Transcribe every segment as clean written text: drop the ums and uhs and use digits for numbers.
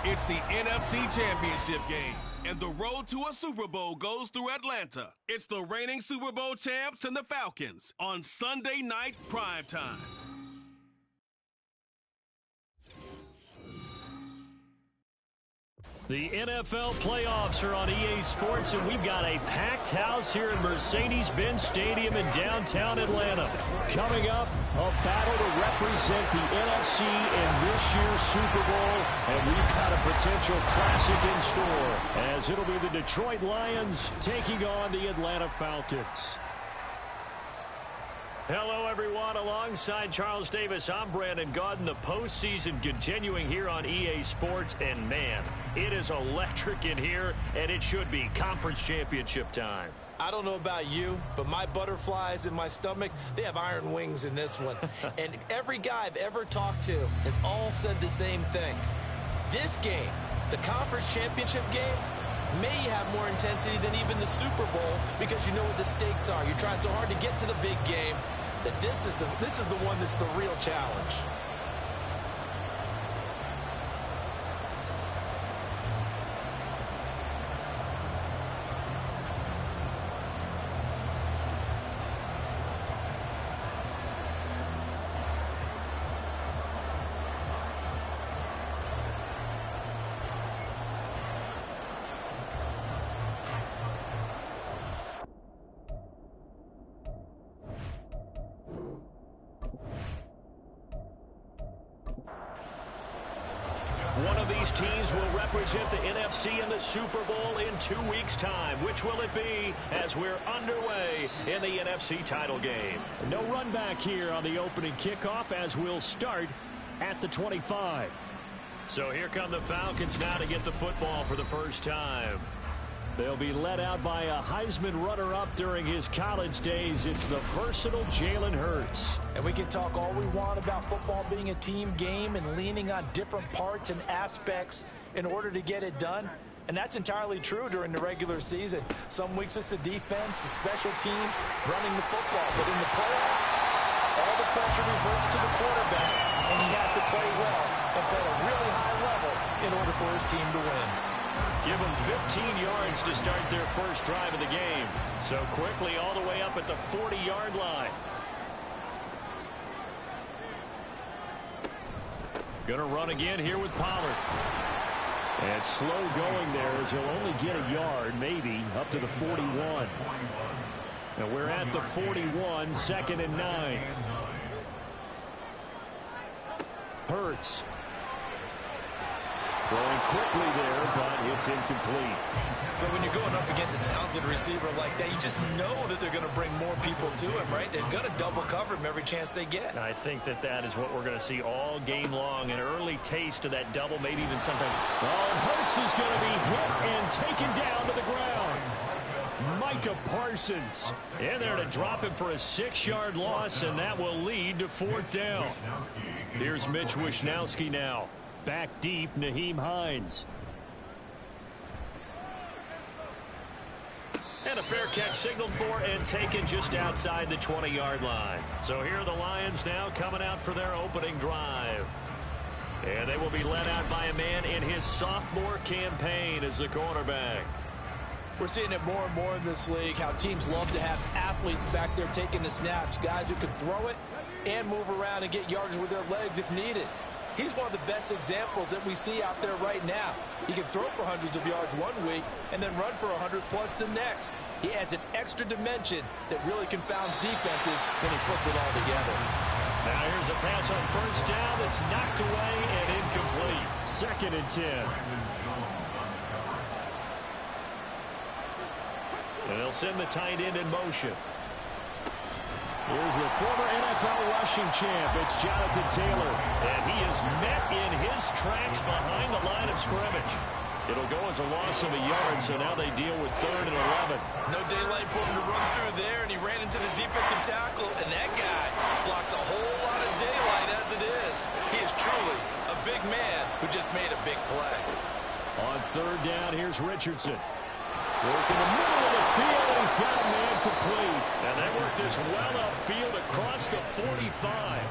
It's the NFC Championship game, and the road to a Super Bowl goes through Atlanta. It's the reigning Super Bowl champs and the Falcons on Sunday night primetime. The NFL playoffs are on EA Sports, and we've got a packed house here in Mercedes-Benz Stadium in downtown Atlanta. Coming up, a battle to represent the NFC in this year's Super Bowl, and we've got a potential classic in store, as it'll be the Detroit Lions taking on the Atlanta Falcons. Hello, everyone. Alongside Charles Davis, I'm Brandon Gaudin. The postseason continuing here on EA Sports. And, man, it is electric in here, and it should be conference championship time. I don't know about you, but my butterflies in my stomach, they have iron wings in this one. And every guy I've ever talked to has all said the same thing. This game, the conference championship game, may have more intensity than even the Super Bowl because you know what the stakes are. You're trying so hard to get to the big game that this is the one that's the real challenge. One of these teams will represent the NFC in the Super Bowl in 2 weeks' time. Which will it be as we're underway in the NFC title game? No run back here on the opening kickoff as we'll start at the 25. So here come the Falcons now to get the football for the first time. They'll be led out by a Heisman runner-up during his college days. It's the versatile Jalen Hurts. And we can talk all we want about football being a team game and leaning on different parts and aspects in order to get it done. And that's entirely true during the regular season. Some weeks it's the defense, the special teams, running the football. But in the playoffs, all the pressure reverts to the quarterback, and he has to play well and play at a really high level in order for his team to win. Give them 15 yards to start their first drive of the game. So quickly all the way up at the 40-yard line. Gonna run again here with Pollard. And slow going there as he'll only get a yard, maybe, up to the 41. Now we're at the 41, 2nd and 9. Hurts. Throwing quickly there, but it's incomplete. But when you're going up against a talented receiver like that, you just know that they're going to bring more people to him, right? They're going to double cover him every chance they get. I think that is what we're going to see all game long. An early taste of that double, maybe even sometimes. Oh, and Hurts is going to be hit and taken down to the ground. Micah Parsons in there to drop him for a 6-yard loss, and that will lead to 4th down. Here's Mitch Wishnowsky now. Back deep, Nyheim Hines. And a fair catch signaled for and taken just outside the 20-yard line. So here are the Lions now coming out for their opening drive. And they will be led out by a man in his sophomore campaign as the quarterback. We're seeing it more and more in this league, how teams love to have athletes back there taking the snaps, guys who can throw it and move around and get yardage with their legs if needed. He's one of the best examples that we see out there right now. He can throw for hundreds of yards one week and then run for 100+ the next. He adds an extra dimension that really confounds defenses when he puts it all together. Now here's a pass on 1st down that's knocked away and incomplete. 2nd and 10. And they'll send the tight end in motion. Here's the former NFL rushing champ. It's Jonathan Taylor. And he is met in his tracks behind the line of scrimmage. It'll go as a loss of a yard, so now they deal with 3rd and 11. No daylight for him to run through there, and he ran into the defensive tackle, and that guy blocks a whole lot of daylight as it is. He is truly a big man who just made a big play. On 3rd down, here's Richardson. Working the middle of the field, and he's got a man complete. And they work this well upfield across the 45.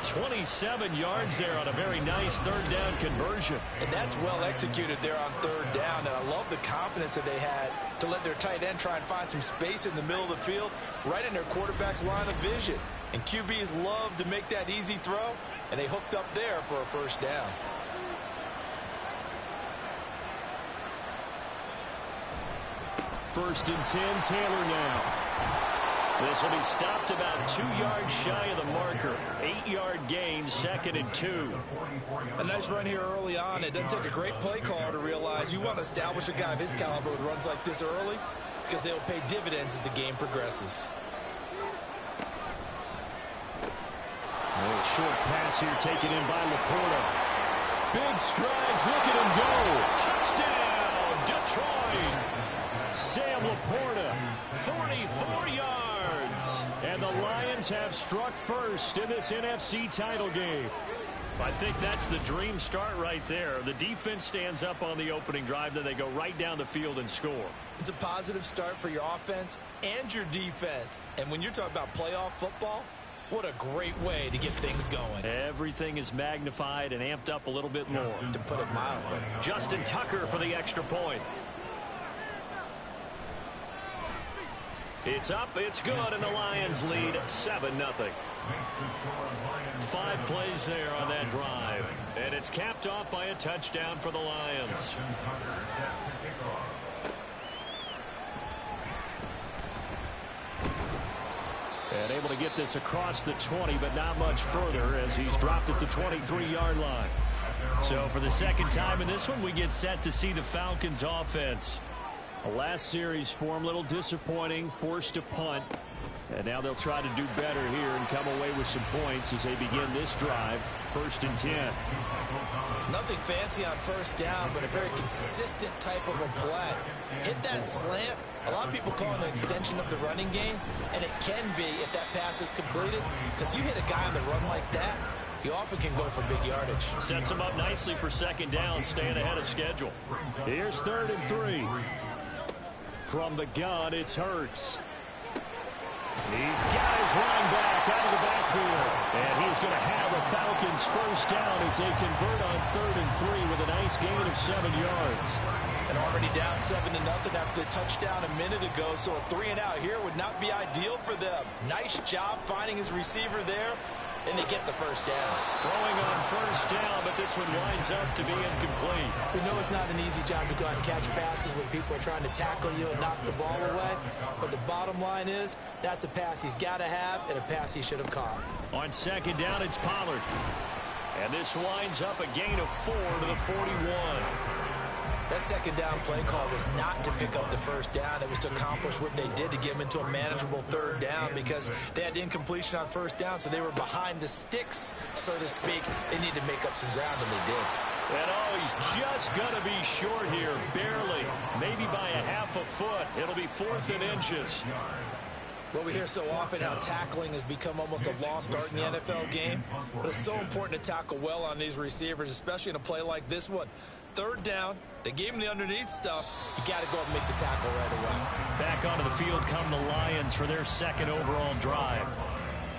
27 yards there on a very nice third down conversion. And that's well executed there on third down. And I love the confidence that they had to let their tight end try and find some space in the middle of the field, right in their quarterback's line of vision. And QBs love to make that easy throw, and they hooked up there for a first down. First and 10, Taylor now. This will be stopped about 2 yards shy of the marker. 8-yard gain, 2nd and 2. A nice run here early on. It doesn't take a great play caller to realize you want to establish a guy of his caliber with runs like this early, because they'll pay dividends as the game progresses. A short pass here taken in by Laporta. Big strides, look at him go. Touchdown, Detroit. Sam Laporta, 44 yards. And the Lions have struck first in this NFC title game. I think that's the dream start right there. The defense stands up on the opening drive, then they go right down the field and score. It's a positive start for your offense and your defense. And when you're talking about playoff football, what a great way to get things going. Everything is magnified and amped up a little bit more. To put it mildly. Justin Tucker for the extra point. It's up, it's good, and the Lions lead 7-0. 5 plays there on that drive. And it's capped off by a touchdown for the Lions. And able to get this across the 20, but not much further as he's dropped at the 23-yard line. So for the second time in this one, we get set to see the Falcons offense. The last series for him, a little disappointing, forced a punt. And now they'll try to do better here and come away with some points as they begin this drive. 1st and 10. Nothing fancy on first down, but a very consistent type of a play. Hit that slant. A lot of people call it an extension of the running game, and it can be if that pass is completed, because you hit a guy on the run like that, you often can go for big yardage. Sets him up nicely for second down, staying ahead of schedule. Here's 3rd and 3. From the gun, it's Hurts. He's got his line back out of the backfield. And he's going to have a Falcons first down as they convert on 3rd and 3 with a nice gain of 7 yards. And already down 7-0 after the touchdown a minute ago, so a 3-and-out here would not be ideal for them. Nice job finding his receiver there, and they get the first down. Throwing on first down, but this one winds up to be incomplete. We know it's not an easy job to go out and catch passes when people are trying to tackle you and knock the ball away, but the bottom line is that's a pass he's got to have and a pass he should have caught. On second down, it's Pollard. And this winds up a gain of 4 to the 41. That second down play call was not to pick up the first down. It was to accomplish what they did to get them into a manageable third down because they had incompletion on first down, so they were behind the sticks, so to speak. They needed to make up some ground, and they did. And he's just going to be short here, barely, maybe by a half a foot. It'll be 4th and inches. Well, we hear so often how tackling has become almost a lost art in the NFL game, but it's so important to tackle well on these receivers, especially in a play like this one. Third down, they gave him the underneath stuff. You got to go and make the tackle right away. Back onto the field come the Lions for their 2nd overall drive.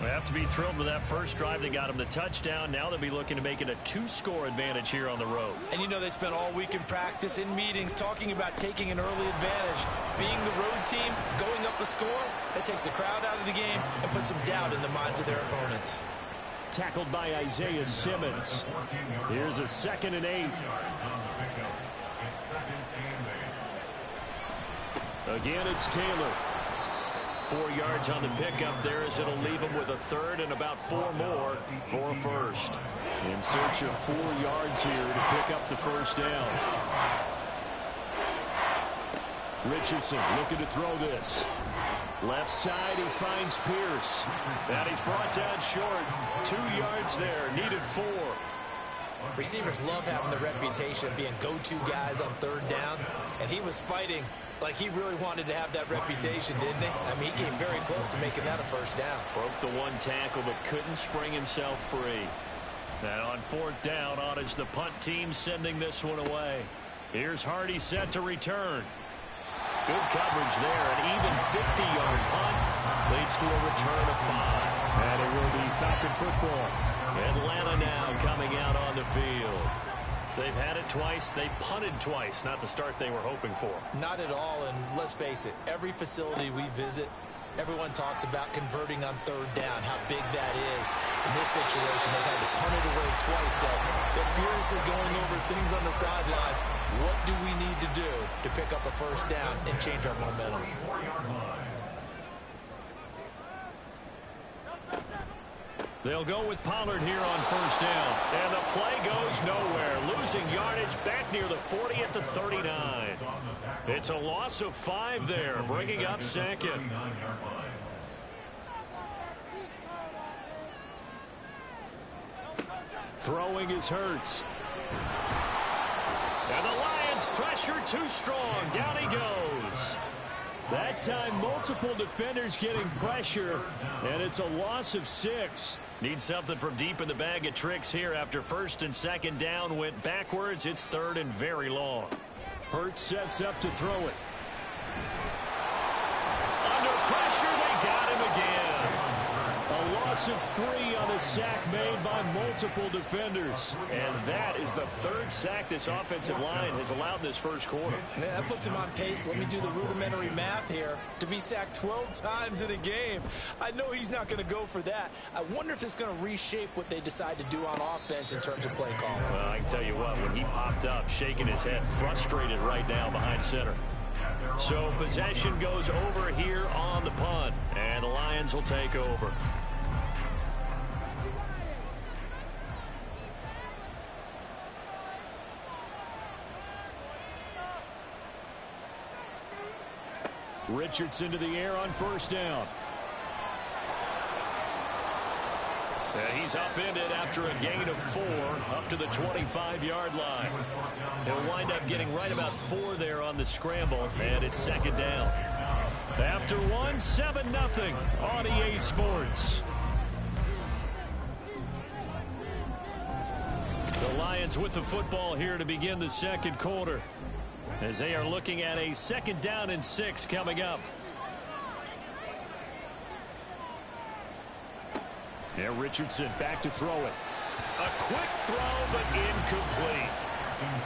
They have to be thrilled with that first drive. They got them the touchdown. Now they'll be looking to make it a 2-score advantage here on the road. And you know they spent all week in practice, in meetings, talking about taking an early advantage. Being the road team, going up a score, that takes the crowd out of the game and puts some doubt in the minds of their opponents. Tackled by Isaiah Simmons. Here's a 2nd and 8. Again, it's Taylor. 4 yards on the pickup there as it'll leave him with a 3rd and about 4 more for a first. In search of 4 yards here to pick up the first down. Richardson looking to throw this. Left side, he finds Pierce. And he's brought down short. 2 yards there, needed 4. Receivers love having the reputation of being go-to guys on third down, and he was fighting like he really wanted to have that reputation, didn't he? I mean, he came very close to making that a first down. Broke the 1 tackle, but couldn't spring himself free. And on 4th down, on is the punt team sending this one away. Here's Hardy set to return. Good coverage there. An even 50-yard punt leads to a return of 5. And it will be Falcon football. Atlanta now coming out on the field. They've had it twice. They've punted twice. Not the start they were hoping for. Not at all, and let's face it, every facility we visit, everyone talks about converting on third down, how big that is. In this situation, they've had to punt it away twice, so they're furiously going over things on the sidelines. What do we need to do to pick up a first down and change our momentum? They'll go with Pollard here on first down. And the play goes nowhere. Losing yardage back near the 40 at the 39. It's a loss of 5 there, bringing up second. Throwing is Hurts. And the Lions pressure too strong. Down he goes. That time, multiple defenders getting pressure, and it's a loss of 6. Need something from deep in the bag of tricks here after first and second down went backwards. It's third and very long. Hurts sets up to throw it. Under pressure, they got him again. A loss of 3 on the sack made by multiple defenders. And that is the 3rd sack this offensive line has allowed this first quarter. Yeah, that puts him on pace. Let me do the rudimentary math here. To be sacked 12 times in a game. I know he's not going to go for that. I wonder if it's going to reshape what they decide to do on offense in terms of play calling. Well, I can tell you what, when he popped up, shaking his head, frustrated right now behind center. So possession goes over here on the punt, and the Lions will take over. Richardson to the air on first down. He's upended after a gain of 4 up to the 25-yard line. He'll wind up getting right about 4 there on the scramble, and it's second down. After 1, 7-0 on EA Sports. The Lions with the football here to begin the second quarter, as they are looking at a second down and 6 coming up. Yeah, Richardson back to throw it. A quick throw, but incomplete.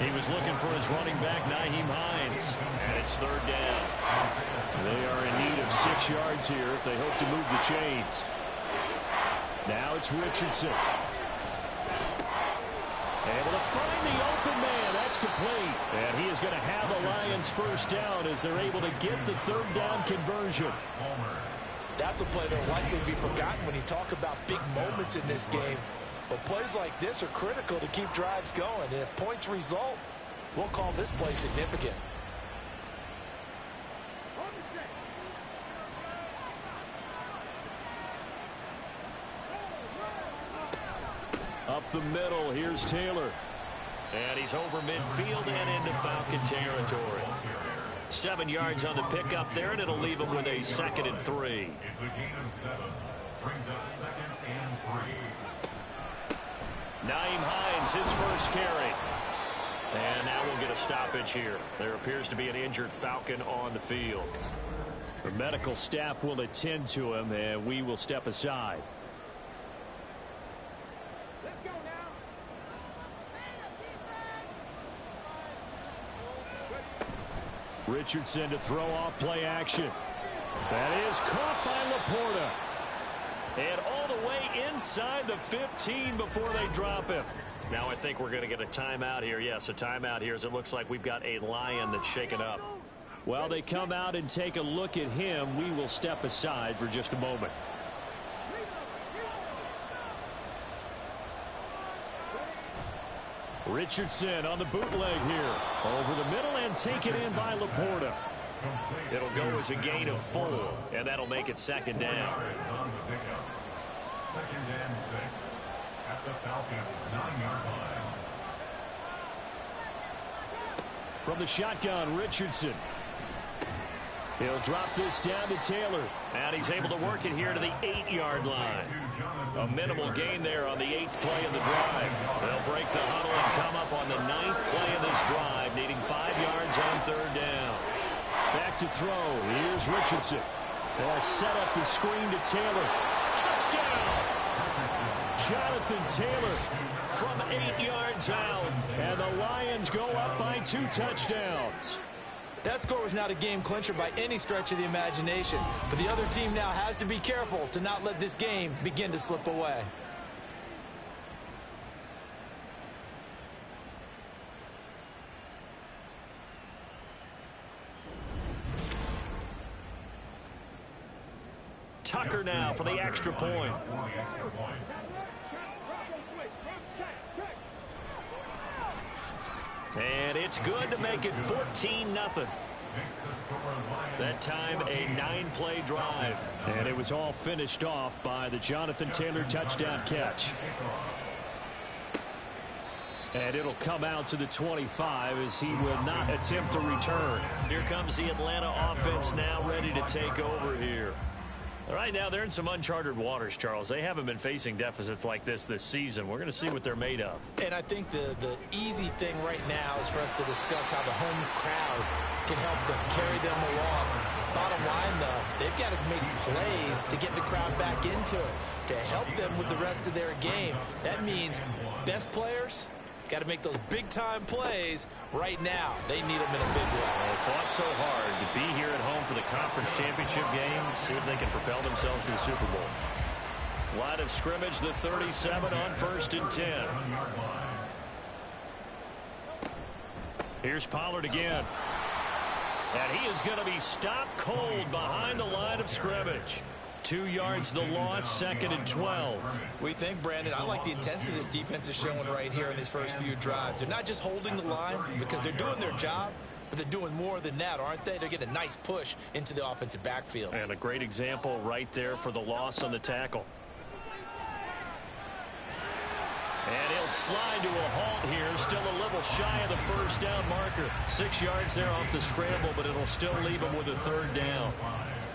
He was looking for his running back, Nyheim Hines, and it's third down. They are in need of 6 yards here if they hope to move the chains. Now it's Richardson. Able to find the open man. That's complete. And he is going to have a Lions first down as they're able to get the third down conversion. That's a play that'll likely be forgotten when you talk about big moments in this game. But plays like this are critical to keep drives going. And if points result, we'll call this play significant. Up the middle, here's Taylor. And he's over midfield and into Falcon territory. 7 yards on the pickup there, and it'll leave him with a 2nd and 3. It's a gain of 7. Brings up 2nd and 3. Nyheim Hines, his first carry. And now we'll get a stoppage here. There appears to be an injured Falcon on the field. The medical staff will attend to him, and we will step aside. Richardson to throw off play action. That is caught by Laporta. And all the way inside the 15 before they drop him. Now I think we're going to get a timeout here. Yes, a timeout here as it looks like we've got a Lion that's shaken up. While they come out and take a look at him, we will step aside for just a moment. Richardson on the bootleg here. Over the middle and taken in by Laporta. It'll go as a gain of 4, and that'll make it second down. 2nd and 6 at the Falcons' 9-yard line. From the shotgun, Richardson. He'll drop this down to Taylor. And he's able to work it here to the 8-yard line. A minimal gain there on the 8th play of the drive. They'll break the huddle and come up on the 9th play of this drive, needing 5 yards on third down. Back to to throw. Here's Richardson. They'll set up the screen to Taylor. Touchdown! Jonathan Taylor from 8 yards out. And the Lions go up by 2 touchdowns. That score was not a game clincher by any stretch of the imagination. But the other team now has to be careful to not let this game begin to slip away. Tucker now for the extra point. And it's good to make it 14-0. That time a 9-play drive. And it was all finished off by the Jonathan Taylor touchdown catch. And it'll come out to the 25 as he will not attempt to return. Here comes the Atlanta offense now ready to take over here. All right, now they're in some uncharted waters, Charles. They haven't been facing deficits like this season. We're going to see what they're made of. And I think the easy thing right now is for us to discuss how the home crowd can help them, carry them along. Bottom line, though, they've got to make plays to get the crowd back into it, to help them with the rest of their game. That means best players got to make those big-time plays right now. They need them in a big way. They fought so hard to be here at home for the conference championship game. See if they can propel themselves to the Super Bowl. Line of scrimmage, the 37 on 1st and 10. Here's Pollard again. And he is going to be stopped cold behind the line of scrimmage. 2 yards the loss, 2nd and 12. We think, Brandon, I like the intensity this defense is showing right here in these first few drives. They're not just holding the line because they're doing their job, but they're doing more than that, aren't they? They're getting a nice push into the offensive backfield. And a great example right there for the loss on the tackle. And he'll slide to a halt here, still a little shy of the first down marker. 6 yards there off the scramble, but it'll still leave him with a 3rd down.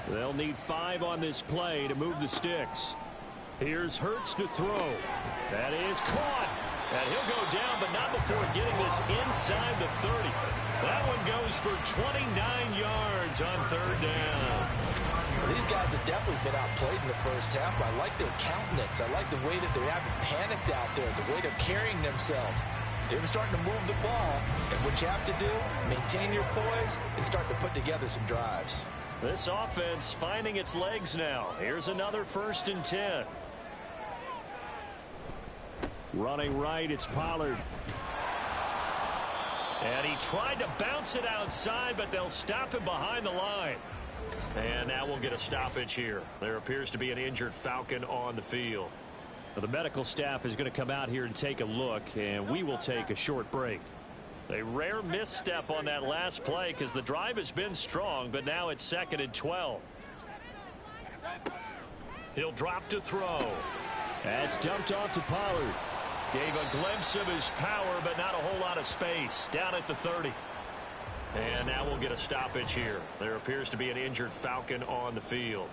They'll need 5 on this play to move the sticks. Here's Hurts to throw. That is caught. And he'll go down, but not before getting this inside the 30. That one goes for 29 yards on 3rd down. Well, these guys have definitely been outplayed in the first half. I like their countenance. I like the way that they haven't panicked out there, the way they're carrying themselves. They're starting to move the ball. And what you have to do, maintain your poise and start to put together some drives. This offense finding its legs now. Here's another 1st and 10. Running right, it's Pollard. And he tried to bounce it outside, but they'll stop him behind the line. And now we'll get a stoppage here. There appears to be an injured Falcon on the field. Well, the medical staff is going to come out here and take a look, and we will take a short break. A rare misstep on that last play because the drive has been strong, but now it's 2nd and 12. He'll drop to throw. That's dumped off to Pollard. Gave a glimpse of his power, but not a whole lot of space. Down at the 30. And now we'll get a stoppage here. There appears to be an injured Falcon on the field.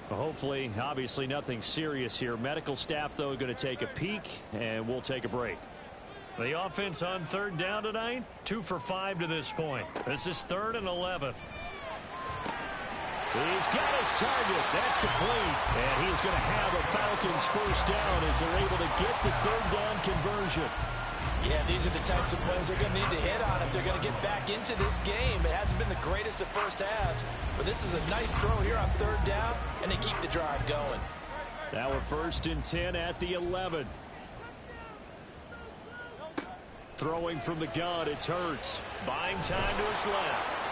Well, hopefully, obviously nothing serious here. Medical staff, though, going to take a peek, and we'll take a break. The offense on 3rd down tonight, 2 for 5 to this point. This is 3rd and 11. He's got his target. That's complete. And he's going to have a Falcons 1st down as they're able to get the 3rd down conversion. Yeah, these are the types of plays they're going to need to hit on if they're going to get back into this game. It hasn't been the greatest of first halves, but this is a nice throw here on 3rd down, and they keep the drive going. Now we're 1st and 10 at the 11. Throwing from the gun, it's Hurts. Buying time to his left.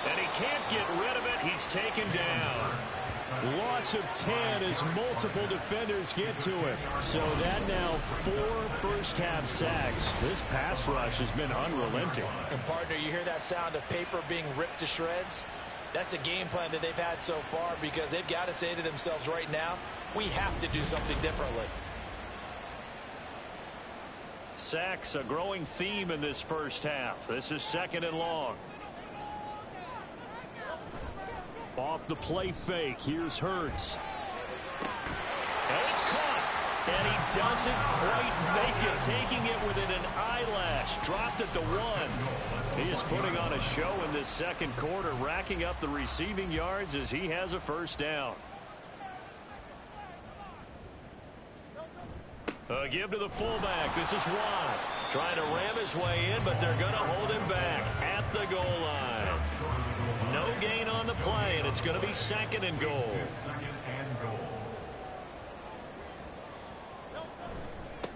And he can't get rid of it. He's taken down. Loss of 10 as multiple defenders get to him. So that now 4 first-half sacks. This pass rush has been unrelenting. And, partner, you hear that sound of paper being ripped to shreds? That's the game plan that they've had so far because they've got to say to themselves right now, we have to do something differently. Sacks, a growing theme in this first half. This is 2nd and long. Off the play fake, here's Hurts. And it's caught. And he doesn't quite make it. taking it within an eyelash. Dropped at the 1. He is putting on a show in this second quarter, racking up the receiving yards as he has a first down. A give to the fullback. This is Watt. Trying to ram his way in, but they're going to hold him back at the goal line. No gain on the play, and it's going to be second and goal.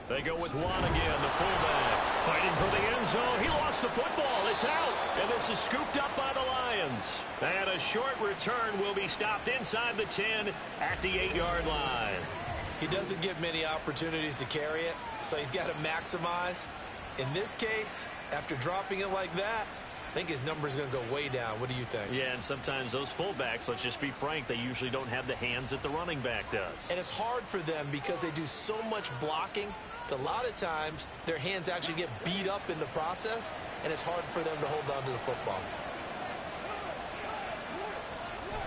They go with Watt again, the fullback. Fighting for the end zone. He lost the football. It's out. And this is scooped up by the Lions. And a short return will be stopped inside the 10 at the 8-yard line. He doesn't get many opportunities to carry it, so he's got to maximize. In this case, after dropping it like that, I think his number is going to go way down. What do you think? Yeah, and sometimes those fullbacks, let's just be frank, they usually don't have the hands that the running back does. And it's hard for them because they do so much blocking that a lot of times their hands actually get beat up in the process, and it's hard for them to hold on to the football.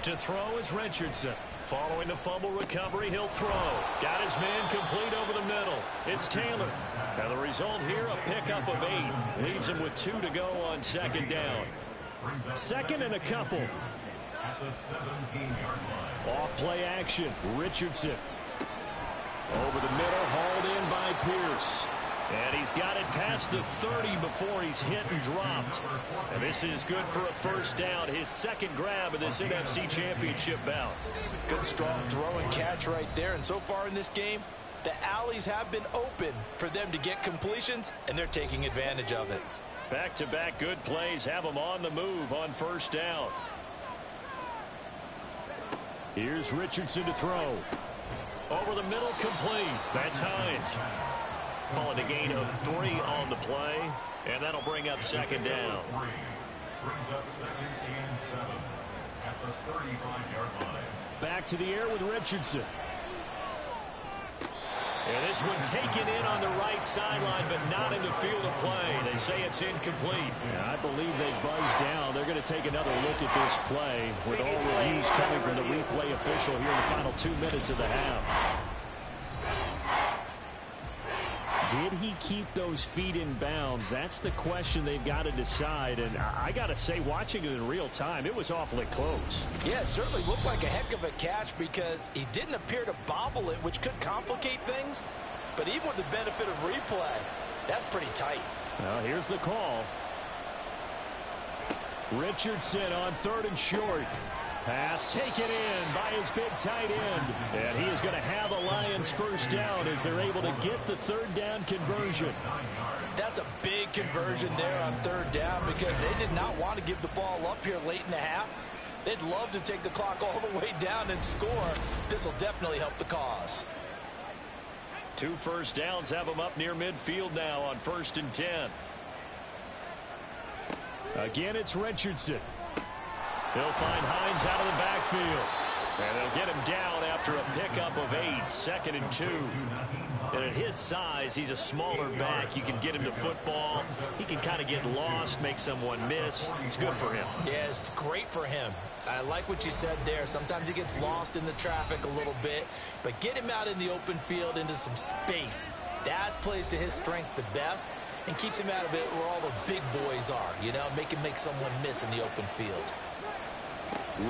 To throw is Richardson. Following the fumble recovery, he'll throw. Got his man complete over the middle. It's Taylor. Now the result here, a pickup of 8. Leaves him with 2 to go on second down. Second and a couple. At the 17-yard line. Off play action. Richardson. Over the middle, hauled in by Pierce. And he's got it past the 30 before he's hit and dropped. And this is good for a first down. His second grab of this NFC Championship bout. Good, strong throw and catch right there. And so far in this game, the alleys have been open for them to get completions, and they're taking advantage of it. Back-to-back good plays have them on the move on first down. Here's Richardson to throw. Over the middle, complete. That's Hines. Calling a gain of 3 on the play, and that'll bring up second down. Brings up second and 7 at the 35-yard line. Back to the air with Richardson. And this one taken in on the right sideline, but not in the field of play. They say it's incomplete. And I believe they buzzed down. They're going to take another look at this play with all reviews coming from the replay official here in the final 2 minutes of the half. Did he keep those feet in bounds? That's the question they've got to decide. And I got to say, watching it in real time, it was awfully close. Yeah, it certainly looked like a heck of a catch because he didn't appear to bobble it, which could complicate things. But even with the benefit of replay, that's pretty tight. Well, here's the call. Richardson on 3rd and short. Pass taken in by his big tight end. And he is going to have a Lions first down as they're able to get the 3rd down conversion. That's a big conversion there on 3rd down because they did not want to give the ball up here late in the half. They'd love to take the clock all the way down and score. This will definitely help the cause. 2 first downs have them up near midfield now on 1st and 10. Again, it's Richardson. He'll find Hines out of the backfield. And they'll get him down after a pickup of 8, 2nd and 2. And at his size, he's a smaller back. You can get him to football. He can kind of get lost, make someone miss. It's good for him. Yeah, it's great for him. I like what you said there. Sometimes he gets lost in the traffic a little bit. But get him out in the open field into some space. That plays to his strengths the best and keeps him out of it where all the big boys are. You know, make him make someone miss in the open field.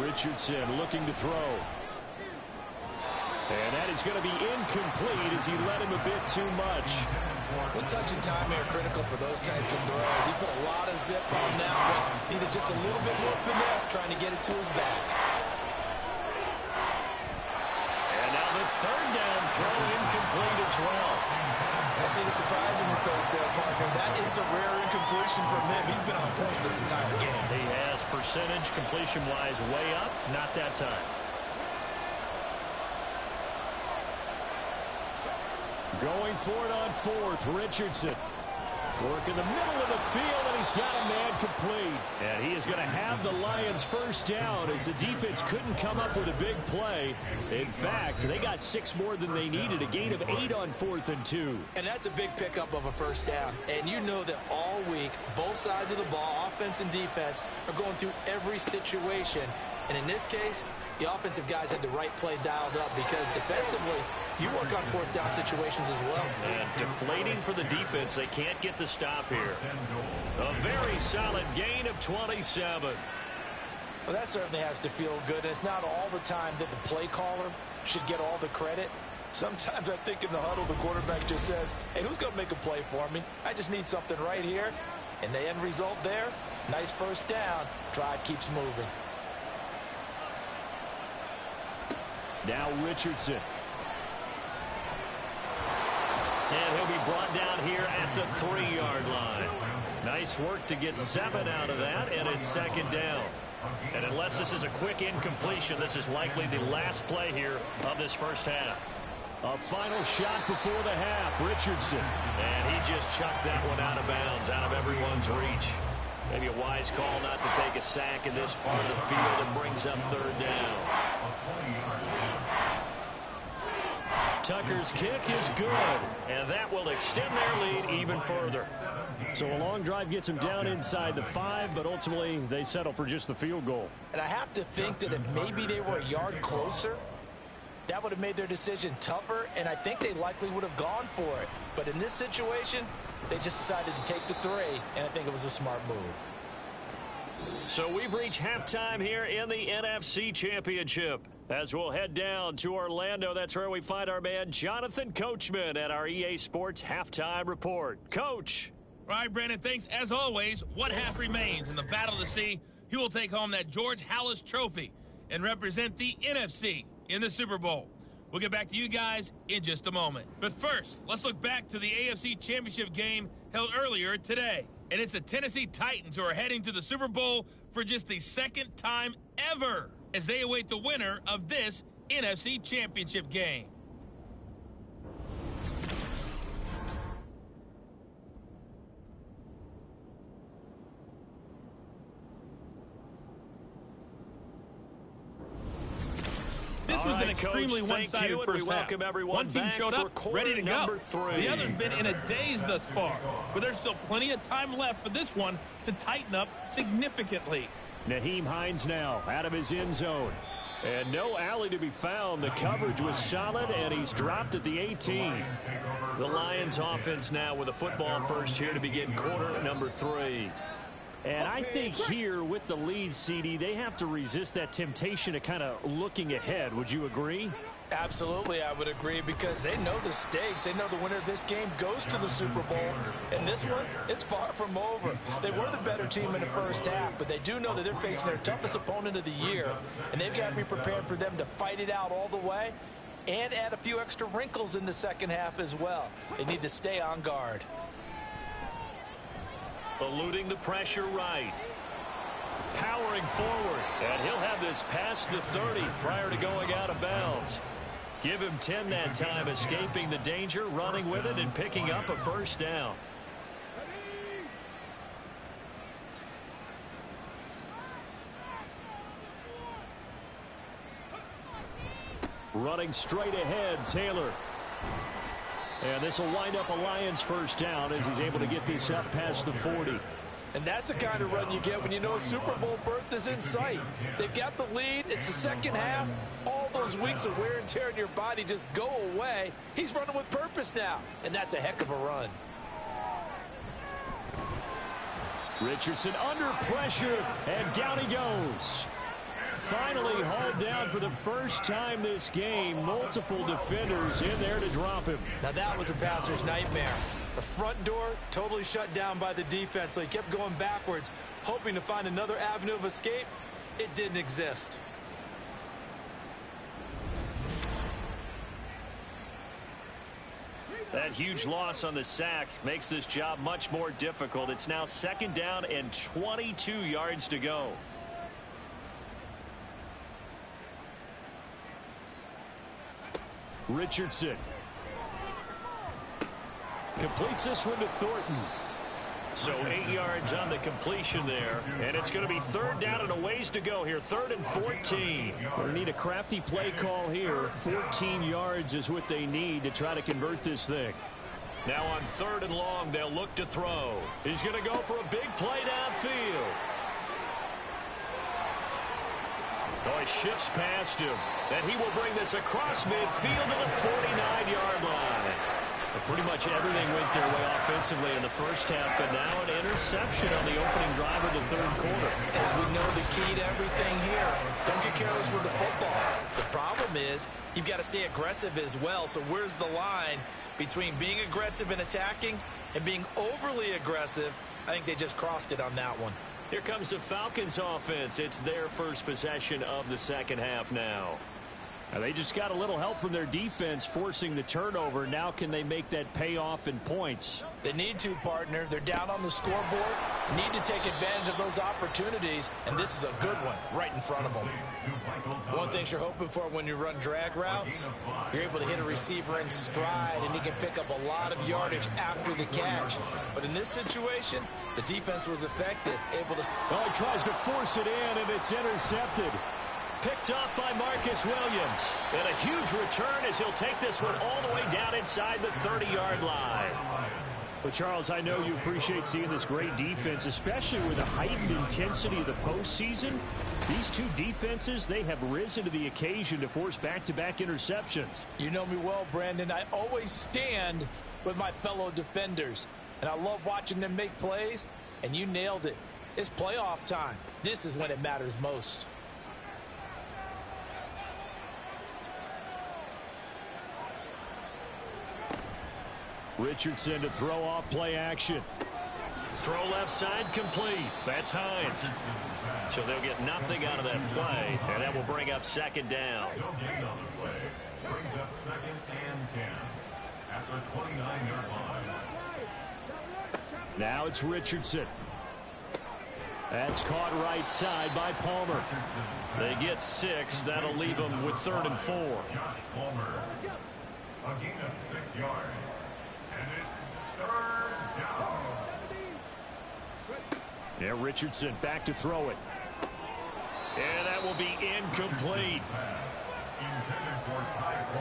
Richardson looking to throw. And that is going to be incomplete as he led him a bit too much. Well, touch and time are critical for those types of throws. He put a lot of zip on that one. Needed just a little bit more finesse trying to get it to his back. And now the 3rd down throw incomplete as well. I see the surprise in your face there, partner. That is a rare incompletion from him. He's been on point this entire game. He has percentage completion-wise way up. Not that time. Going for it on 4th, Richardson. Work in the middle of the field, and he's got a man complete. And he is going to have the Lions first down as the defense couldn't come up with a big play. In fact, they got 6 more than they needed, a gain of 8 on 4th and 2. And that's a big pickup of a first down. And you know that all week, both sides of the ball, offense and defense, are going through every situation. And in this case, the offensive guys had the right play dialed up because defensively, you work on fourth down situations as well. And deflating for the defense. They can't get the stop here. A very solid gain of 27. Well, that certainly has to feel good. And it's not all the time that the play caller should get all the credit. Sometimes I think in the huddle, the quarterback just says, hey, who's going to make a play for me? I just need something right here. And the end result there, nice first down. Drive keeps moving. Now Richardson. And he'll be brought down here at the 3-yard line. Nice work to get 7 out of that, and it's second down. And unless this is a quick incompletion, this is likely the last play here of this first half. A final shot before the half, Richardson. And he just chucked that one out of bounds, out of everyone's reach. Maybe a wise call not to take a sack in this part of the field and brings up third down. Tucker's kick is good, and that will extend their lead even further. So a long drive gets them down inside the 5, but ultimately they settle for just the field goal. And I have to think that if maybe they were a yard closer, that would have made their decision tougher, and I think they likely would have gone for it. But in this situation, they just decided to take the 3, and I think it was a smart move. So we've reached halftime here in the NFC Championship. As we'll head down to Orlando, that's where we find our man Jonathan Coachman at our EA Sports Halftime Report. Coach. All right, Brandon, thanks. As always, one half remains in the Battle of the Sea. He will take home that George Halas Trophy and represent the NFC in the Super Bowl. We'll get back to you guys in just a moment. But first, let's look back to the AFC Championship game held earlier today. And it's the Tennessee Titans who are heading to the Super Bowl for just the second time ever as they await the winner of this NFC Championship game. This was an extremely one-sided first half. One team showed up, ready to go. The other's been in a daze thus far, but there's still plenty of time left for this one to tighten up significantly. Nyheim Hines now out of his end zone. And no alley to be found. The coverage was solid, and he's dropped at the 18. The Lions offense now with a football first here to begin quarter number 3. And I think here with the lead, CD, they have to resist that temptation of kind of looking ahead. Would you agree? Absolutely, I would agree, because they know the stakes. They know the winner of this game goes to the Super Bowl. And this one, it's far from over. They were the better team in the first half, but they do know that they're facing their toughest opponent of the year. And they've got to be prepared for them to fight it out all the way and add a few extra wrinkles in the second half as well. They need to stay on guard. Eluding the pressure right. Powering forward. And he'll have this past the 30 prior to going out of bounds. Give him 10 that time, escaping the danger, running with it, and picking up a first down. Running straight ahead, Taylor. And this will wind up a Lions first down as he's able to get this up past the 40. And that's the kind of run you get when you know a Super Bowl berth is in sight. They've got the lead. It's the second half. All those weeks of wear and tear in your body just go away. He's running with purpose now, and that's a heck of a run. Richardson under pressure, and down he goes. Finally hauled down for the first time this game. Multiple defenders in there to drop him. Now that was a passer's nightmare. The front door totally shut down by the defense, so he kept going backwards, hoping to find another avenue of escape. It didn't exist. That huge loss on the sack makes this job much more difficult. It's now second down and 22 yards to go. Richardson completes this one to Thornton. So 8 yards on the completion there, and it's going to be third down and a ways to go here. 3rd and 14. They need a crafty play call here. 14 yards is what they need to try to convert this thing. Now on 3rd and long, they'll look to throw. He's going to go for a big play downfield. Oh, he shifts past him. And he will bring this across midfield to the 49-yard line. Pretty much everything went their way offensively in the first half, but now an interception on the opening drive of the third quarter. As we know, the key to everything here, don't get careless with the football. The problem is you've got to stay aggressive as well. So where's the line between being aggressive and attacking and being overly aggressive? I think they just crossed it on that one. Here comes the Falcons offense. It's their first possession of the second half now. Now they just got a little help from their defense forcing the turnover. Now can they make that pay off in points? They need to, partner. They're down on the scoreboard. Need to take advantage of those opportunities, and this is a good one right in front of them. One thing you're hoping for when you run drag routes, you're able to hit a receiver in stride, and he can pick up a lot of yardage after the catch. But in this situation, the defense was effective, able to... Oh, he tries to force it in, and it's intercepted. Picked off by Marcus Williams. And a huge return as he'll take this one all the way down inside the 30-yard line. Well, Charles, I know you appreciate seeing this great defense, especially with the heightened intensity of the postseason. These two defenses, they have risen to the occasion to force back-to-back interceptions. You know me well, Brandon. I always stand with my fellow defenders, and I love watching them make plays, and you nailed it. It's playoff time. This is when it matters most. Richardson to throw off play action. Throw left side complete. That's Hines. So they'll get nothing out of that play, and that will bring up second down. No gain on the play. Brings up second and 10 at the 29-yard line. Now it's Richardson. That's caught right side by Palmer. They get 6. That'll leave them with 3rd and 4. Josh Palmer. A gain of 6 yards. And it's 3rd down. Yeah, Richardson back to throw it. And that will be incomplete.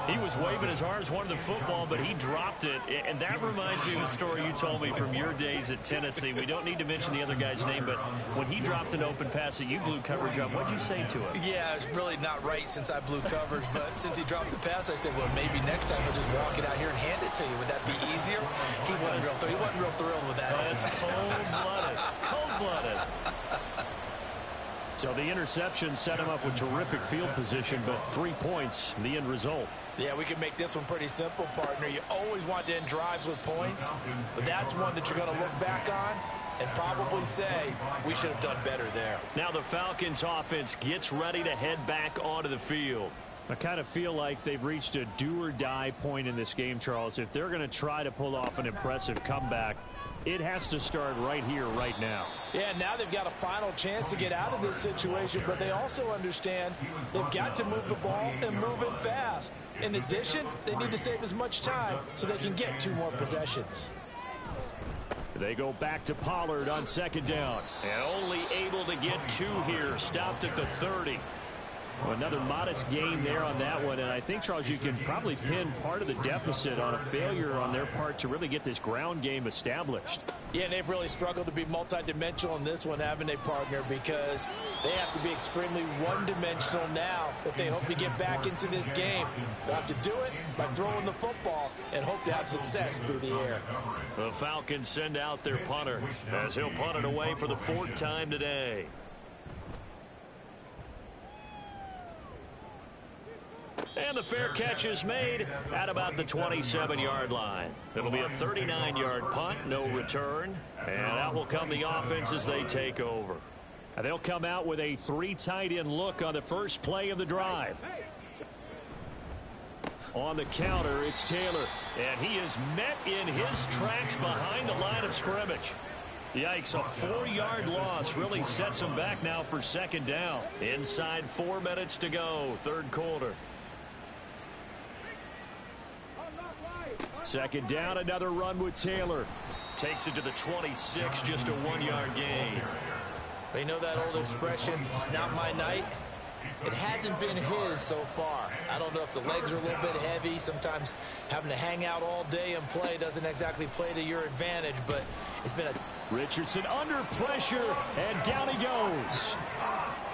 He was waving his arms, wanted the football, but he dropped it. And that reminds me of the story you told me from your days at Tennessee. We don't need to mention the other guy's name, but when he dropped an open pass that you blew coverage on, what'd you say to him? Yeah, it's really not right since I blew coverage, but since he dropped the pass, I said, well, maybe next time he'll just walk it out here and hand it to you. Would that be easier? He wasn't real thrilled with that. Oh, that's cold-blooded. Cold-blooded. So the interception set him up with terrific field position, but 3 points, the end result. Yeah, we can make this one pretty simple, partner. You always want to end drives with points, but that's one that you're going to look back on and probably say, we should have done better there. Now the Falcons offense gets ready to head back onto the field. I kind of feel like they've reached a do-or-die point in this game, Charles. If they're going to try to pull off an impressive comeback, it has to start right here, right now. Yeah, now they've got a final chance to get out of this situation, but they also understand they've got to move the ball and move it fast. In addition, they need to save as much time so they can get 2 more possessions. They go back to Pollard on second down. And only able to get 2 here, stopped at the 30. Well, another modest gain there on that one, and I think, Charles, you can probably pin part of the deficit on a failure on their part to really get this ground game established. Yeah, and they've really struggled to be multidimensional in this one, haven't they, partner? Because they have to be extremely one-dimensional now if they hope to get back into this game. They'll have to do it by throwing the football and hope to have success through the air. The Falcons send out their punter as he'll punt it away for the 4th time today. And the fair catch is made at about the 27-yard line. It'll be a 39-yard punt, no return. And out will come the offense as they take over. And they'll come out with a 3 tight end look on the first play of the drive. On the counter, it's Taylor. And he is met in his tracks behind the line of scrimmage. Yikes, a 4-yard loss really sets him back now for second down. Inside 4 minutes to go, third quarter. Second down, another run with Taylor. Takes it to the 26, just a 1-yard gain. You know that old expression, it's not my night? It hasn't been his so far. I don't know if the legs are a little bit heavy. Sometimes having to hang out all day and play doesn't exactly play to your advantage, but it's been a... Richardson under pressure, and down he goes.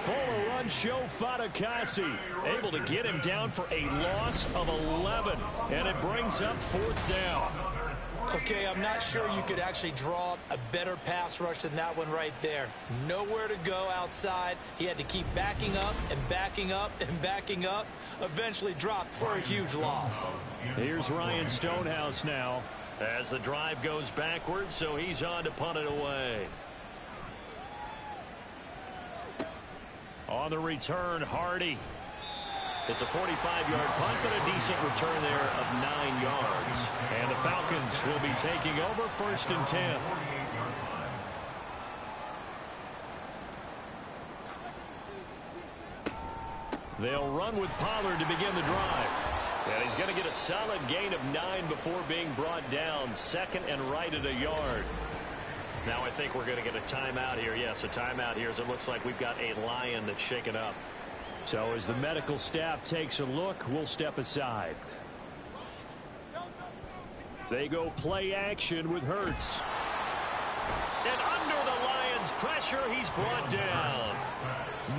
full run show Fatukasi. Able to get him down for a loss of 11. And it brings up 4th down. Okay, I'm not sure you could actually draw up a better pass rush than that one right there. Nowhere to go outside. He had to keep backing up and backing up and backing up. Eventually dropped for a huge loss. Here's Ryan Stonehouse now as the drive goes backwards, so he's on to punt it away. On the return, Hardy. It's a 45-yard punt, but a decent return there of 9 yards. And the Falcons will be taking over 1st and 10. They'll run with Pollard to begin the drive. And he's going to get a solid gain of 9 before being brought down. 2nd and right at a yard. Now I think we're going to get a timeout here. Yes, a timeout here as it looks like we've got a Lion that's shaken up. So as the medical staff takes a look, we'll step aside. They go play action with Hurts. And under the Lions' pressure, he's brought down.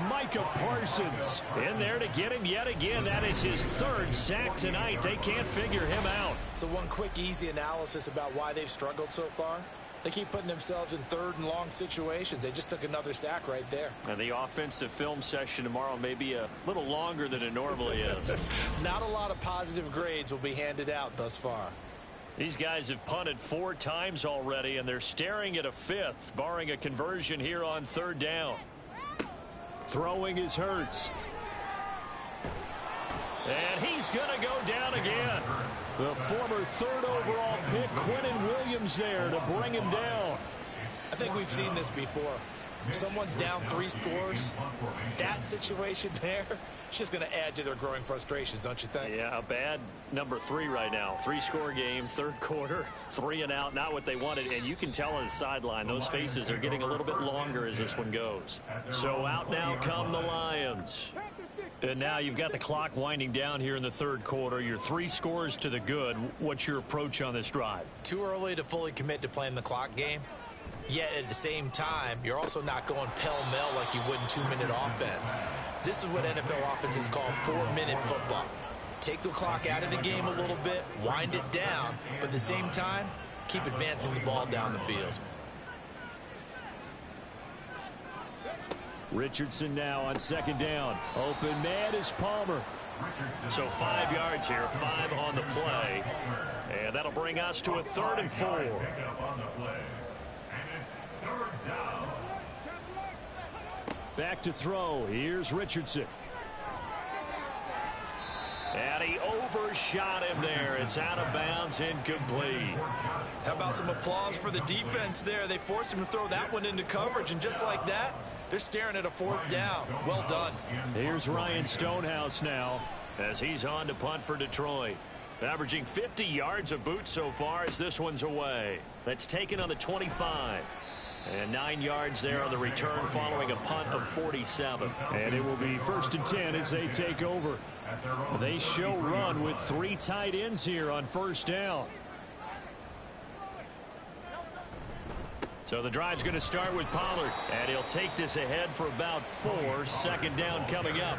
Micah Parsons in there to get him yet again. That is his 3rd sack tonight. They can't figure him out. So one quick, easy analysis about why they've struggled so far. They keep putting themselves in 3rd and long situations. They just took another sack right there. And the offensive film session tomorrow may be a little longer than it normally is. Not a lot of positive grades will be handed out thus far. These guys have punted 4 times already, and they're staring at a 5th, barring a conversion here on 3rd down. Throwing is Hurts. And he's going to go down again. The former 3rd overall pick, Quinnen Williams, there to bring him down. I think we've seen this before. If someone's down 3 scores, that situation there, it's just going to add to their growing frustrations, don't you think? Yeah, a bad number 3 right now. 3-score game, 3rd quarter, 3 and out, not what they wanted. And you can tell on the sideline, those faces are getting a little bit longer as this one goes. So out now come the Lions. And now you've got the clock winding down here in the 3rd quarter. You're 3 scores to the good. What's your approach on this drive? Too early to fully commit to playing the clock game. Yet at the same time, you're also not going pell-mell like you would in 2-minute offense. This is what NFL offenses call 4-minute football. Take the clock out of the game a little bit, wind it down, but at the same time, keep advancing the ball down the field. Richardson now on 2nd down. Open man is Palmer. So 5 yards here, 5 on the play. And that'll bring us to a 3rd and 4. Back to throw. Here's Richardson. And he overshot him there. It's out of bounds, incomplete. How about some applause for the defense there? They forced him to throw that one into coverage, and just like that, they're staring at a 4th down. Well done. Here's Ryan Stonehouse now as he's on to punt for Detroit. Averaging 50 yards of boot so far as this one's away. That's taken on the 25. And 9 yards there on the return following a punt of 47. And it will be 1st and 10 as they take over. They show run with 3 tight ends here on 1st down. So the drive's going to start with Pollard. And he'll take this ahead for about 4. 2nd down coming up.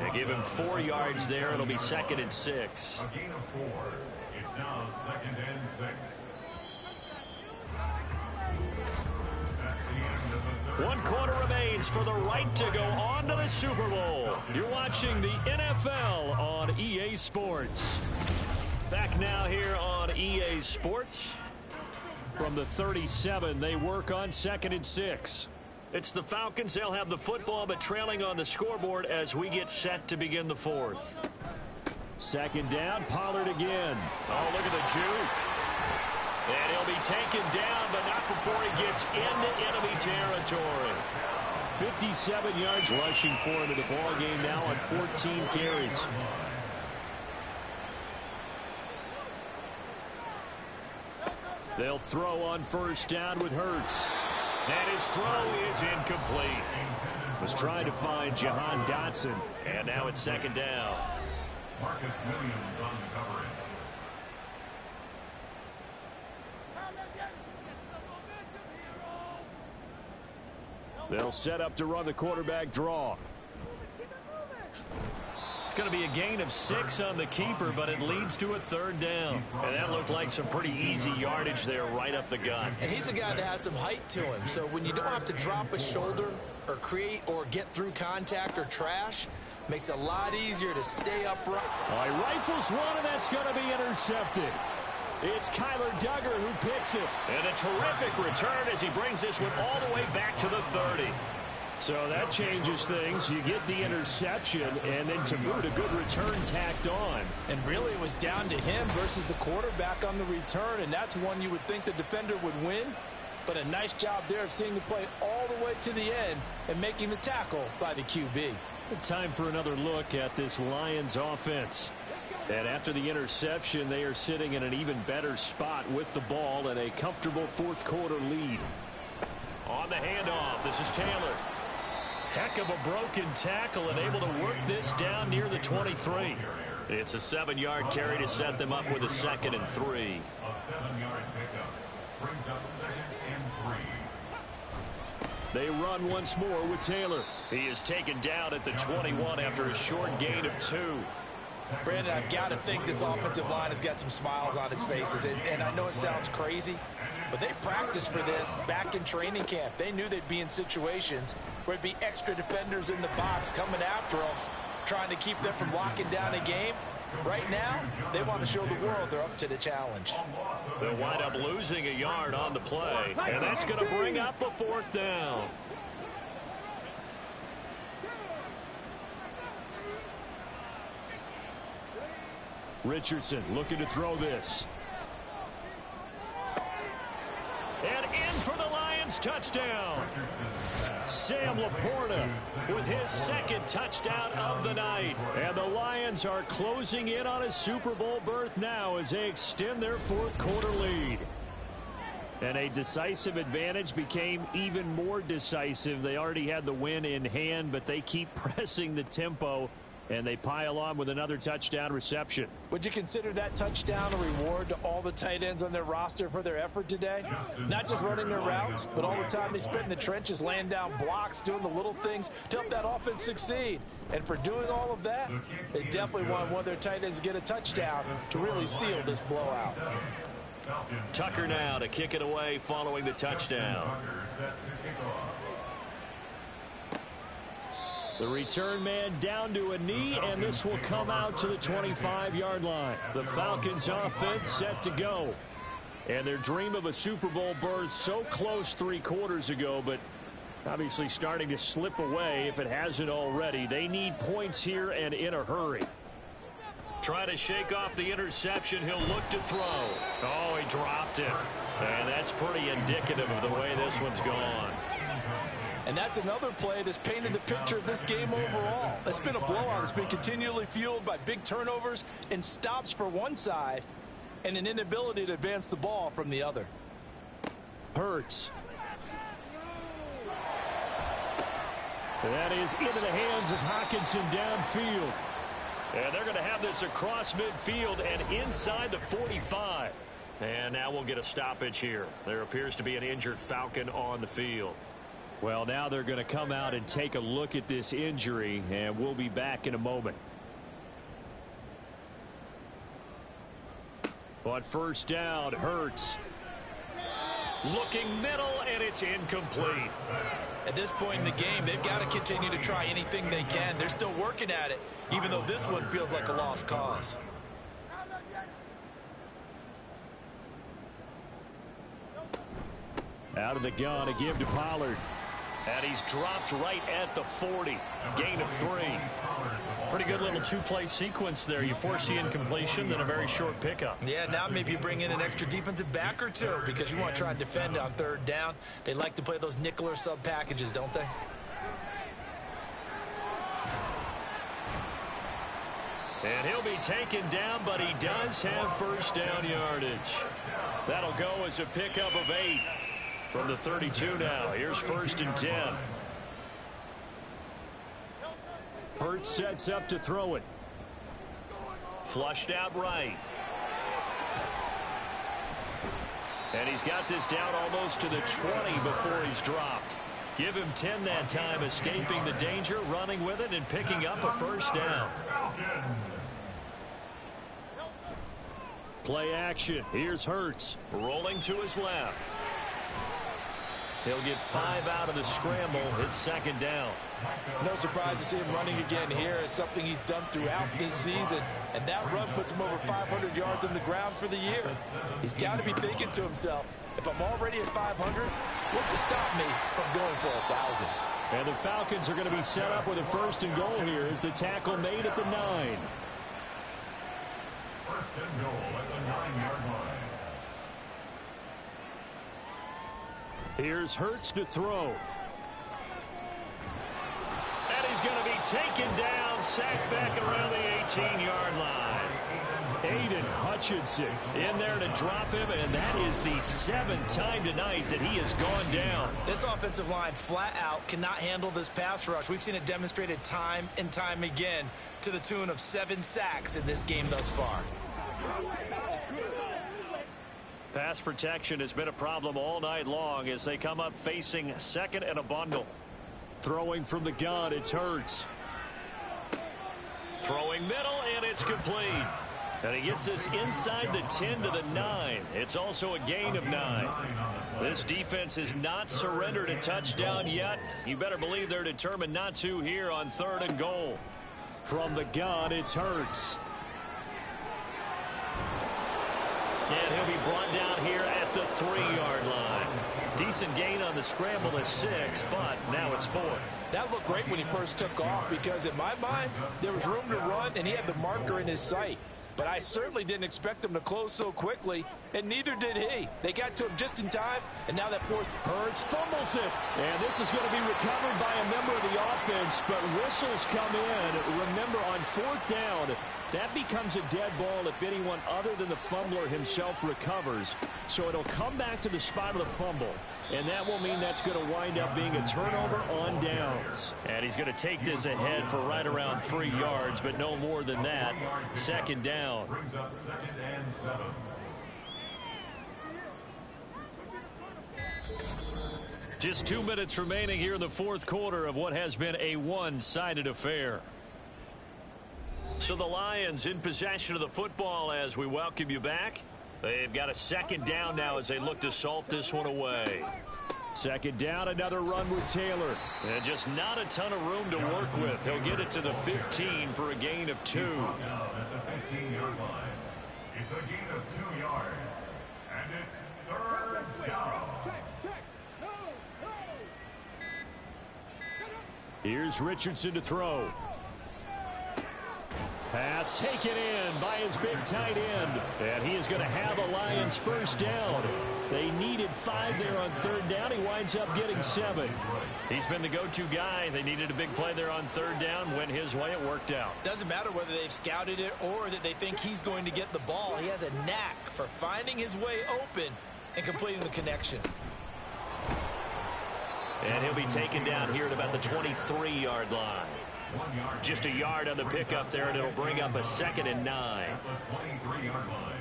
They give him 4 yards there. It'll be 2nd and 6. A gain of 4. It's now 2nd and 6. 1 quarter remains for the right to go on to the Super Bowl. You're watching the NFL on EA Sports. Back now here on EA Sports. From the 37, they work on 2nd and 6. It's the Falcons. They'll have the football, but trailing on the scoreboard as we get set to begin the 4th. 2nd down, Pollard again. Oh, look at the juke. And he'll be taken down, but not before he gets into enemy territory. 57 yards rushing for him in the ball game now on 14 carries. They'll throw on 1st down with Hurts. And his throw is incomplete. Was trying to find Jahan Dotson. And now it's 2nd down. Marcus Williams on the coverage. They'll set up to run the quarterback draw. It's going to be a gain of 6 on the keeper, but it leads to a 3rd down. And that looked like some pretty easy yardage there right up the gut. And he's a guy that has some height to him, so when you don't have to drop a shoulder or create or get through contact or trash, makes it a lot easier to stay upright. All right, rifles one, and that's going to be intercepted. It's Kyler Duggar who picks it. And a terrific return as he brings this one all the way back to the 30. So that changes things. You get the interception, and then to boot, a good return tacked on. And really it was down to him versus the quarterback on the return, and that's one you would think the defender would win. But a nice job there of seeing the play all the way to the end and making the tackle by the QB. Time for another look at this Lions offense. And after the interception, they are sitting in an even better spot with the ball and a comfortable fourth quarter lead. On the handoff, this is Taylor. Heck of a broken tackle and able to work this down near the 23. It's a 7-yard carry to set them up with a 2nd and 3. A 7-yard pickup brings up 2nd and 3. They run once more with Taylor. He is taken down at the 21 after a short gain of 2. Brandon, I've got to think this offensive line has got some smiles on its faces. And I know it sounds crazy, but they practiced for this back in training camp. They knew they'd be in situations where it'd be extra defenders in the box coming after them, trying to keep them from locking down a game. Right now, they want to show the world they're up to the challenge. They'll wind up losing a yard on the play, and that's going to bring up a 4th down. Richardson looking to throw this. And in for the Lions touchdown. Sam Laporta with his 2nd touchdown of the night. And the Lions are closing in on a Super Bowl berth now as they extend their fourth quarter lead. And a decisive advantage became even more decisive. They already had the win in hand, but they keep pressing the tempo, and they pile on with another touchdown reception. Would you consider that touchdown a reward to all the tight ends on their roster for their effort today? Not just running their routes, but all the time they spent in the trenches, laying down blocks, doing the little things to help that offense succeed. And for doing all of that, they definitely want one of their tight ends to get a touchdown to really seal this blowout. Tucker now to kick it away following the touchdown. The return man down to a knee, and this will come out to the 25-yard line. The Falcons offense set to go. And their dream of a Super Bowl berth so close 3 quarters ago, but obviously starting to slip away if it hasn't already. They need points here and in a hurry. Try to shake off the interception. He'll look to throw. Oh, he dropped it. And that's pretty indicative of the way this one's gone. And that's another play that's painted the picture of this game overall. It's been a blowout. It's been continually fueled by big turnovers and stops for one side and an inability to advance the ball from the other. Hurts. That is into the hands of Hockenson downfield. And they're going to have this across midfield and inside the 45. And now we'll get a stoppage here. There appears to be an injured Falcon on the field. Well, now they're going to come out and take a look at this injury, and we'll be back in a moment. On first down, Hurts. Looking middle, and it's incomplete. At this point in the game, they've got to continue to try anything they can. They're still working at it, even though this one feels like a lost cause. Out of the gun to give to Pollard. And he's dropped right at the 40. Gain of 3. Pretty good little 2-play sequence there. You force the incompletion, then a very short pickup. Yeah, now maybe you bring in an extra defensive back or two because you want to try and defend on third down. They like to play those nickel or sub packages, don't they? And he'll be taken down, but he does have first down yardage. That'll go as a pickup of 8. From the 32 now. Here's first and 10. Hurts sets up to throw it. Flushed out right. And he's got this down almost to the 20 before he's dropped. Give him 10 that time, escaping the danger, running with it, and picking up a first down. Play action. Here's Hurts. Rolling to his left. He'll get 5 out of the scramble. It's second down. No surprise to see him running again here. It's something he's done throughout this season. And that run puts him over 500 yards on the ground for the year. He's got to be thinking to himself, if I'm already at 500, what's to stop me from going for 1,000? And the Falcons are going to be set up with a first and goal here as the tackle made at the 9. First and goal at the 9-yard line. Here's Hurts to throw. And he's going to be taken down, sacked back around the 18-yard line. Aiden Hutchinson in there to drop him, and that is the 7th time tonight that he has gone down. This offensive line flat out cannot handle this pass rush. We've seen it demonstrated time and time again to the tune of 7 sacks in this game thus far. Pass protection has been a problem all night long as they come up facing second and a bundle. Throwing from the gun, it's Hurts. Throwing middle, and it's complete. And he gets this inside the 10 to the 9. It's also a gain of 9. This defense has not surrendered a touchdown yet. You better believe they're determined not to here on 3rd and goal. From the gun, it's Hurts. And he'll be brought down here at the 3-yard line. Decent gain on the scramble at 6, but now it's 4th. That looked great when he first took off because in my mind, there was room to run and he had the marker in his sight. But I certainly didn't expect him to close so quickly, and neither did he. They got to him just in time, and now that fourth. Hurts fumbles it. And this is going to be recovered by a member of the offense, but whistles come in. Remember, on 4th down, that becomes a dead ball if anyone other than the fumbler himself recovers. So it'll come back to the spot of the fumble. And that will mean that's going to wind up being a turnover on downs. And he's going to take this ahead for right around 3 yards, but no more than that. Second down. Brings up 2nd and 7. Just 2 minutes remaining here in the 4th quarter of what has been a one-sided affair. So the Lions in possession of the football as we welcome you back. They've got a second down now as they look to salt this one away. Second down, another run with Taylor. And just not a ton of room to work with. He'll get it to the 15 for a gain of 2. Down at the 15-yard line. It's a gain of 2 yards. And it's 3rd down. Here's Richardson to throw. Pass taken in by his big tight end. And he is going to have a Lions first down. They needed 5 there on 3rd down. He winds up getting 7. He's been the go-to guy. They needed a big play there on 3rd down. Went his way. It worked out. Doesn't matter whether they've scouted it or that they think he's going to get the ball. He has a knack for finding his way open and completing the connection. And he'll be taken down here at about the 23-yard line. Just a yard on the pickup there, and it'll bring up a 2nd and 9. At the 23-yard line.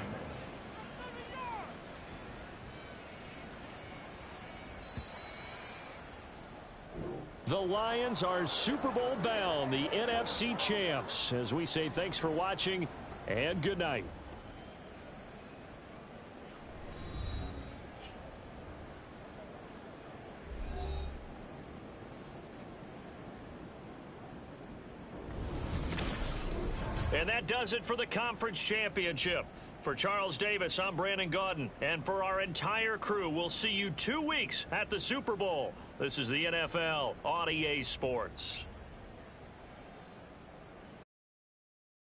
The Lions are Super Bowl bound, the NFC champs. As we say thanks for watching and good night. And that does it for the conference championship. For Charles Davis, I'm Brandon Gaudin. And for our entire crew, we'll see you 2 weeks at the Super Bowl. This is the NFL on EA Sports.